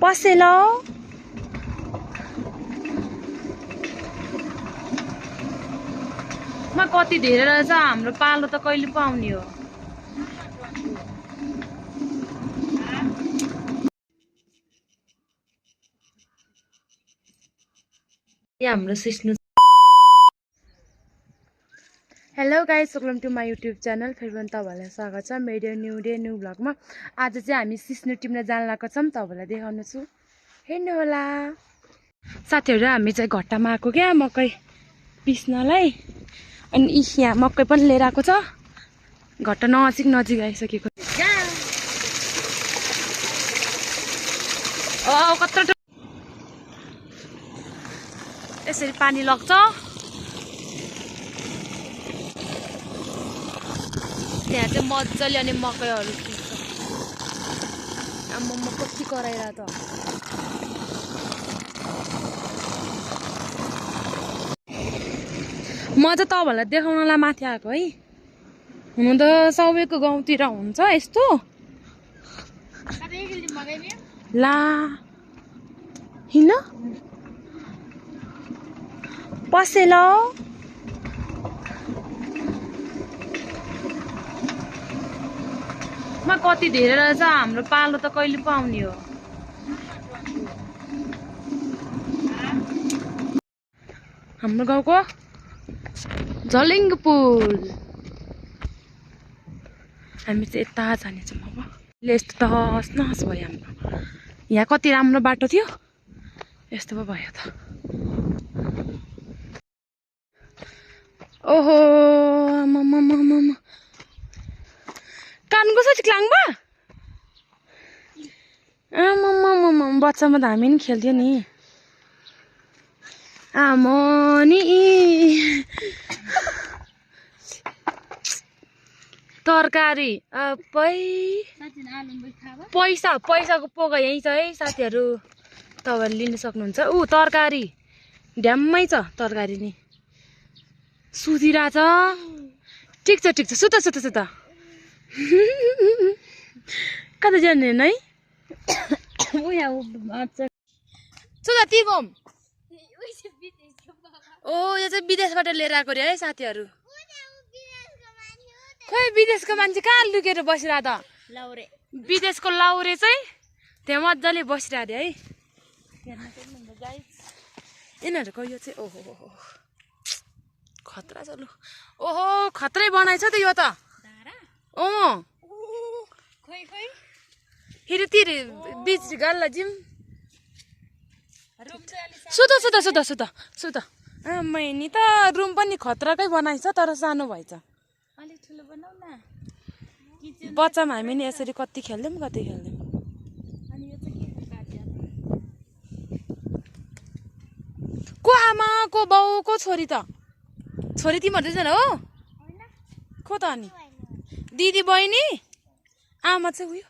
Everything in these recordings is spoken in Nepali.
पसेलो म कति धेरै रहेछ हाम्रो पालो त कहिले पो आउने हो। हाम्रो सिस्नु। Hello guys, welcome to my YouTube channel. फेरि पनि तपाईँहरूलाई स्वागत छ मेरो न्यू डे न्यू ब्लगमा। आज चाहिँ हामी सिस्नु टिप्न जान लागेको छौँ, तपाईँलाई देखाउनु छु, हेर्नु होला। साथीहरू हामी चाहिँ घट्टामा आएको क्या मकै पिस्नलाई, अनि यहाँ मकै पनि लिएर आएको छ। घट्टा नजिक आइसकेको कत्रो यसरी पानी लग्छ। त्यहाँ चाहिँ मजाले अनि मकैहरू खिच्छ। आम्मा कति कराएर त। म चाहिँ तपाईँहरूलाई देखाउनलाई माथि आएको है। हुनु त सबैको गाउँतिर हुन्छ यस्तो। ला हिँड पसेलो म कति धेरै रहेछ हाम्रो पालो त कहिले पो आउने हो। हाम्रो गाउँको झलिङ्ग पुल। हामी चाहिँ यता जानेछौँ अब। यस्तो तहस नहस भयो हाम्रो। यहाँ कति राम्रो बाटो थियो, यस्तो पो भयो त। ओहो कानको छ क्लाङमा। बच्चामा त हामी नि खेल्थ्यो नि। आमो नि तरकारी पैसाको पोका यहीँ छ है साथीहरू, तपाईँहरूले लिन सक्नुहुन्छ। तरकारी ड्याम्मै छ तरकारी नि। सुतिरा छ। ठिक छ सुत कता जाने है। सुत तिगोम। यो चाहिँ विदेशबाट लिएर आएको रे है साथीहरू। खोइ विदेशको मान्छे कहाँ लुकेर बसिरह त। विदेशको लाउरे चाहिँ त्यहाँ मजाले बसिरह अरे है। यिनीहरूको यो चाहिँ ओहो खतरा छ लु। ओहो खतरै बनाएछ त यो त। फेरि तिर बिच गल्ला जिम। सुत मैनी त रुम पनि खतराकै बनाएछ, तर सानो भएछ। बच्चामा हामी नि यसरी कति खेल्थ्यौँ। को आमा को बाउ को छोरी त। छोरी तिमीहरू दुईजना हो। को त अनि दिदी बहिनी आमा चाहिँ उयो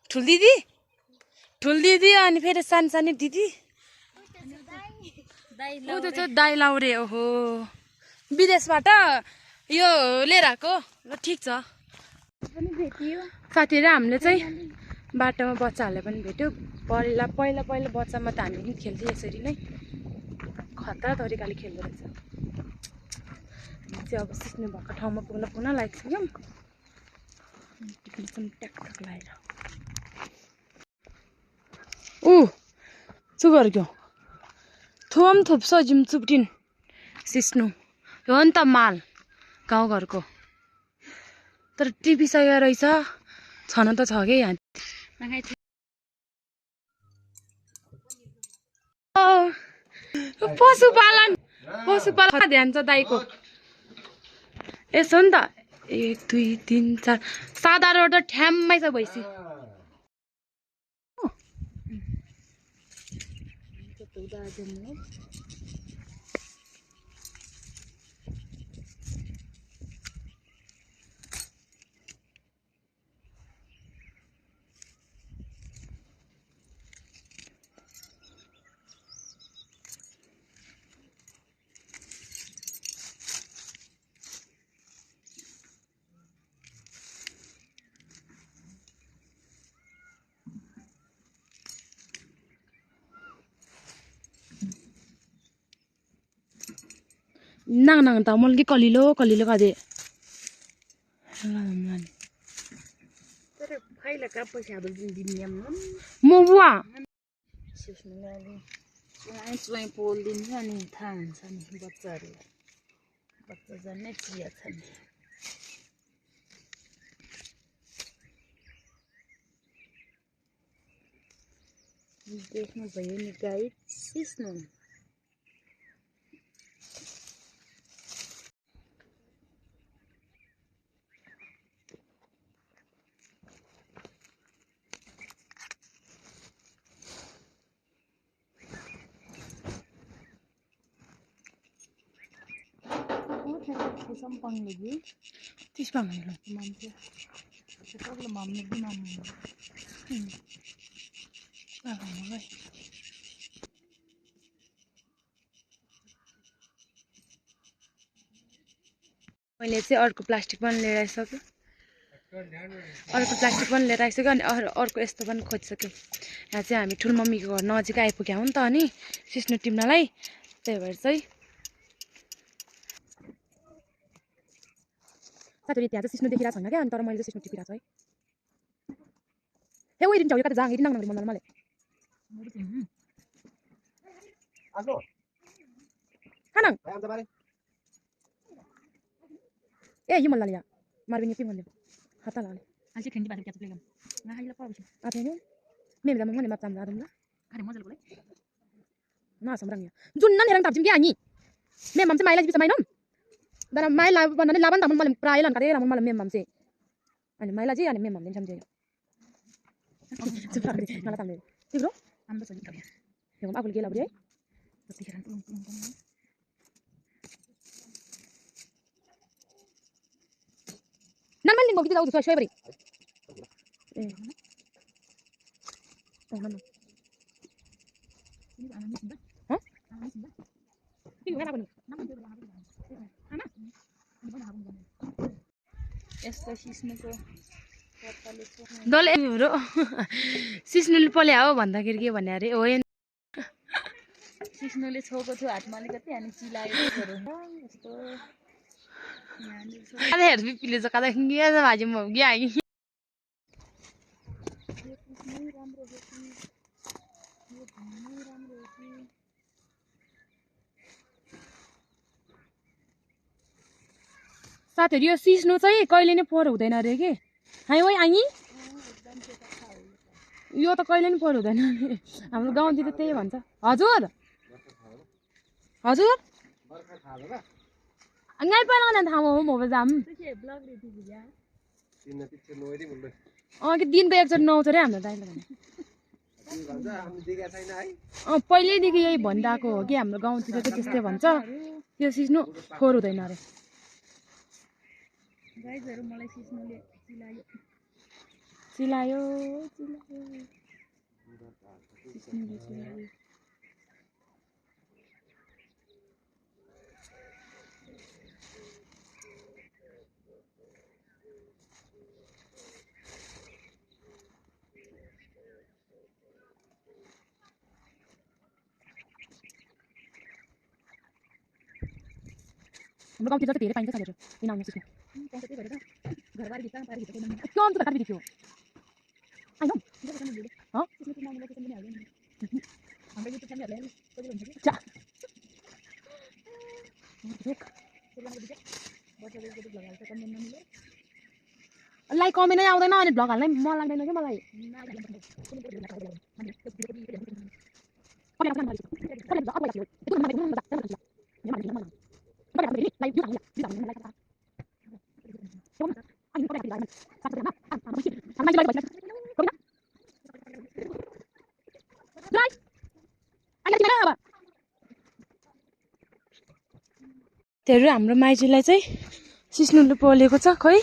ठुल दिदी अनि फेरि सानो दिदी दाइ लाउरे। ओहो विदेशबाट यो लिएर आएको ल। ठिक छ साथीहरू, हामीले चाहिँ बाटोमा बच्चाहरूले पनि भेट्यो। पहिला बच्चामा त हामी पनि खेल्थ्यौँ यसरी नै। खतरा तरिकाले खेल्दो रहेछ। हामी चाहिँ अब सिस्नु भएको ठाउँमा पुग्न लागिसक्यौँ। ट्याक लगाएर चुबर क्यों थोम थोप्छ जिम चुप्टिन सिस्नु हो नि त माल गाउँघरको। तर टिपिसकेको रहेछ। छन त छ कि यहाँ। पशुपालन ध्यान छ दाइको। यसो नि त 1 2 3 4 7 त ठ्याम्मै छ भैँसी। nang nang ta mol ki kalilo kade तर फाइला का पैसा दिन नियम mo bua सिस्नुले स्वयं पोल दिन्छ अनि थाहा हुन्छ नि बच्चाहरूलाई बच्चा जन्मै चिया छ नि देख्नु भयो नि गाइड सिस्नु सम्पन्न लगी तीस पाउनु मान्छे सबैले माम्ने बिमाम्ने मैले चाहिँ अर्को प्लास्टिक पनि लिएर आइसक्यो अर्को प्लास्टिक पनि लिएर आइसक्यो अनि अर्को यस्तो पनि खोजिसक्यो यहाँ चाहिँ हामी ठुलो मम्मीको घर नजिक आइपुग्यौँ हो नि त अनि सिस्नु टिप्नलाई त्यही भएर चाहिँ साथीहरु त्यहाँ चाहिँ सिस्नु देखिरहेको छैन क्या अनि तर मैले चाहिँ सिस्नु टिपिरहेको छु है हे ओइ रिन्चाउ यो कता जाङ हेरिन नगरी मन मलाई आजो खाना आम तपाईँ ए यो मल्ला लिया मार्बिनी के भन्ने खाता लाले अझै खेन्डी बाटो क्याच प्लेगम नहाइला पर्छ आथे नि मेम जाम मने माप जाम जादम ला अरे मजल गले ना समरङ जुन्न हेरङ ताप्जिम के आनी मेम माम चाहिँ माइला जिबि समाइनम दना माइला भन्ने लाबन तामन मलाई प्राय लन काटे रामन मलाई मेम माम चाहिँ अनि माइला चाहिँ अनि मेम माम चाहिँ सम्झे मलाई ताम्ले तिम्रो हाम्रो सजिलो छ यो आफुले के लाब्रे है त्यतिखेर नन लिंगो कि जाऊ सोय बरी ए नन ह तिमी गरा पनि यस्तो सिस्नुको डले मेरो सिस्नुले पले हो भन्दाखेरि के भन्ने अरे हो सिस्नुले छोको थियो हातमा अलिकति अनि चिलायो यस्तो अरे हेर पिले चाहिँ कता खिया भाजी म गया आई साथीहरु यो सिस्नु चाहिँ कहिले नै फोहोर हुँदैन रे के हाइ ओइ आङी यो त कहिले नि फोहोर हुँदैन हाम्रो गाउँतिर त्यही भन्छ हजुर हजुर ngay pa lang nang thamo mo bazam के दिनको एकचोटि नुहाउँछ रे हाम्रो दाइले भने पहिल्यै देखि यही भनिरहेको हो कि हाम्रो गाउँतिर चाहिँ त्यस्तै भन्छ त्यो सिस्नु फोहोर हुँदैन रे गाइजहरु मलाई सिस्नुले चिलायो चिलायो सिस्नुले चिलायो हाम्रो गाउँतिर चाहिँ धेरै पाइन्छ साथीहरु किन आउनु सिस्नु पाउँछ त्यही भएर घरबारी भित्र पारी भित्र कोही त्यो अन्त काट्दै थियो आइनो ह सिस्नु किन आउनु लोकेसन पनि हाल्दैन हाम्रो युट्युब च्यानल हेर्नु सजिलो हुन्छ कि चा लाइक कमेन्ट नै आउँदैन अनि भ्लग हाल्नै मन लाग्दैन के मलाई तेरो हाम्रो माइजूलाई चाहिँ सिस्नुले पोलेको छ खै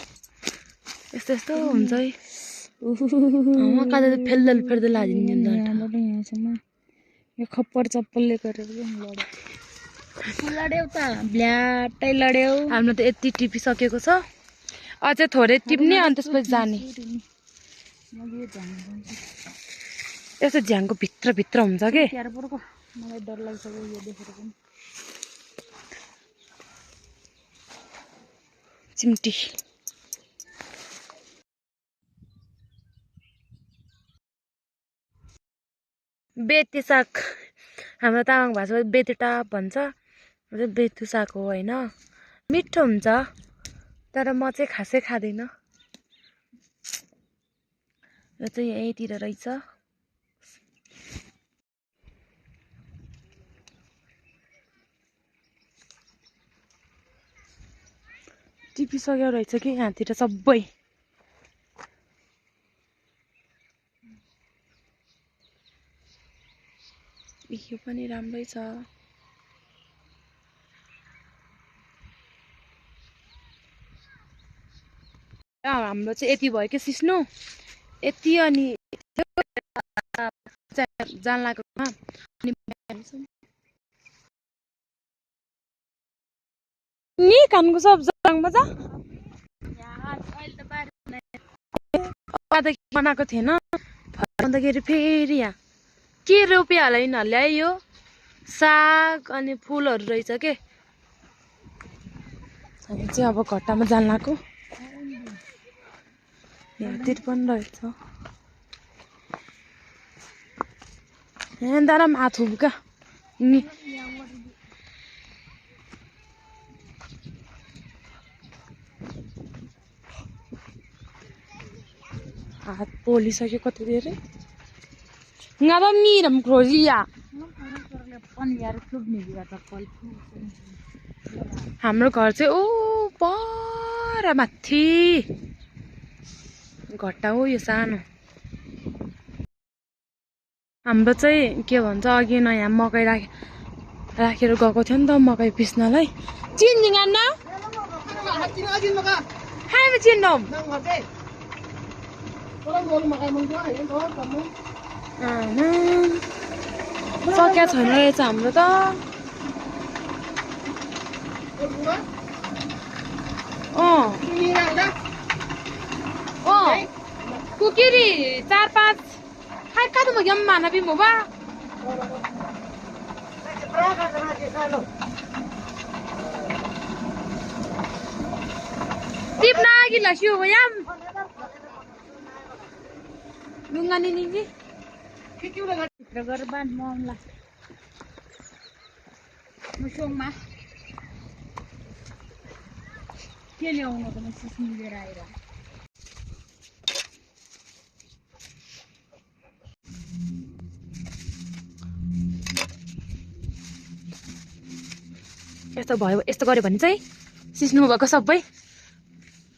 यस्तो यस्तो हुन्छ है कता फेल्दल फेल्दल हालिदिन्छ यो खप्पर चप्पलले गरेर लड्यौ त ब्ल्याटै लड्यौ हाम्रो त यति टिपिसकेको छ अझै थोरै टिप्ने अनि त्यसपछि जाने यस्तो झ्याङको भित्र भित्र हुन्छ के मलाई डर लागिसक्यो यो देखेर पनि चिम्टी बेते साग हाम्रो तामाङ भाषामा बेतेटा भन्छ बेतु साग हो होइन मिठो हुन्छ तर म चाहिँ खासै खाँदिनँ यो चाहिँ यहीँतिर रहेछ टिपिसक्यो रहेछ कि यहाँतिर सबै यो पनि राम्रै छ हाम्रो चाहिँ यति भयो कि सिस्नु यति अनि जान लागेको नि कानको सब जङमा जा बनाएको थिएन अन्तखेरि फेरि यहाँ के रोप्यो होला यिनीहरूले है यो साग अनि फुलहरू रहेछ के हामी चाहिँ अब घट्टामा जान लाग्यो यहाँतिर पनि रहेछ यहाँ दारा माथु क्या नि हात पोलिसक्यो कति धेरै nggak ada miram Rosia हाम्रो घर चाहिँ ओ पर माथि घट्टा हो यो सानो हाम्रो चाहिँ के भन्छ अघि नयाँ मकै राखेर गएको थियो नि त मकै पिस्नलाई चिन्जिङ आन्न हामी चिन्नौँ सक्या छैन रहेछ हाम्रो त कुकिरी 4-5 hai ka mo yam mana bi mo ba tip na gila siyo yam nungan ini ni Garban mom lah. Musyong ma. के ल्याउनु त म सिस्नु लिएर आएर यस्तो भयो यस्तो गर्यो भने चाहिँ सिस्नु भएको सबै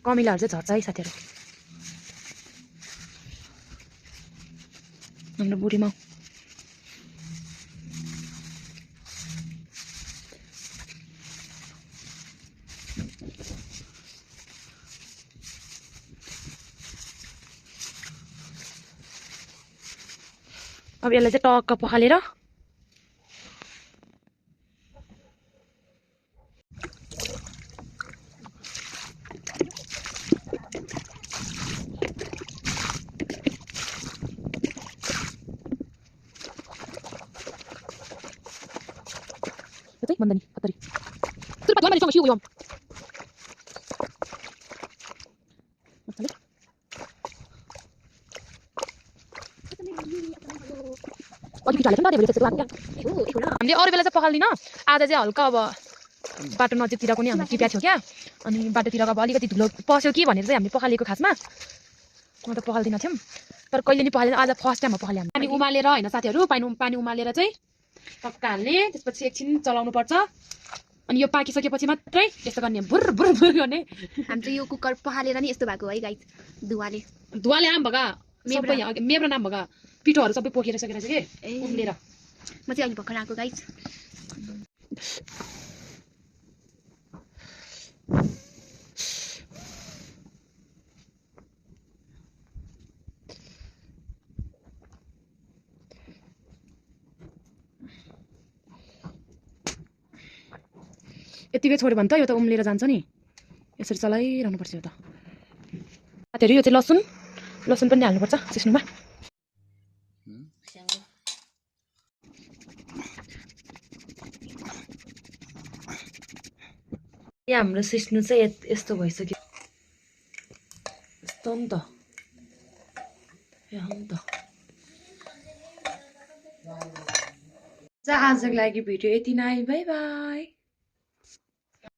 कमिलाहरु चाहिँ झर्छ है साथीहरु हाम्रो बुढी माउ अब यसलाई चाहिँ टक्क पखालेर mandani patari terus bagaimana sama siu yom हामीले अरू बेला चाहिँ पखाल्दिन आज चाहिँ हल्का अब बाटो नजिकतिरको नि हामीले टिप्या थियो क्या अनि बाटोतिरको अब अलिकति धुलो पस्यो कि भनेर चाहिँ हामीले पखालेको खासमा म त पखाल्दिन थियौँ तर कहिले नि पखाल्दैन आज फर्स्ट टाइम पखाल्यो हामी पानी उमालेर हैन साथीहरु पानी उमालेर चाहिँ टक्क हाल्ने त्यसपछि एकछिन चलाउनु पर्छ अनि यो पाकिसकेपछि मात्रै यस्तो गर्ने भुर भुर भुर गर्ने हामी चाहिँ यो कुकर पखालेर नि यस्तो भएको है गाइस धुवाले आम भगा मेब्रा नाम भगा पिठोहरु सबै पोखेर सकेर चाहिँ के उम्लेर म चाहिँ अलि भर्खर आएको गाइस यतिकै छोड्यो भने त यो त उम्लेर जान्छ नि यसरी चलाइरहनु पर्छ यो त साथीहरु यो चाहिँ लसुन पनि हाल्नु पर्छ सिस्नुमा यहाँ हाम्रो सिस्नु चाहिँ यस्तो भइसक्यो यस्तो नि त यहाँ नि त आजको लागि भिडियो यति नै बाई बाई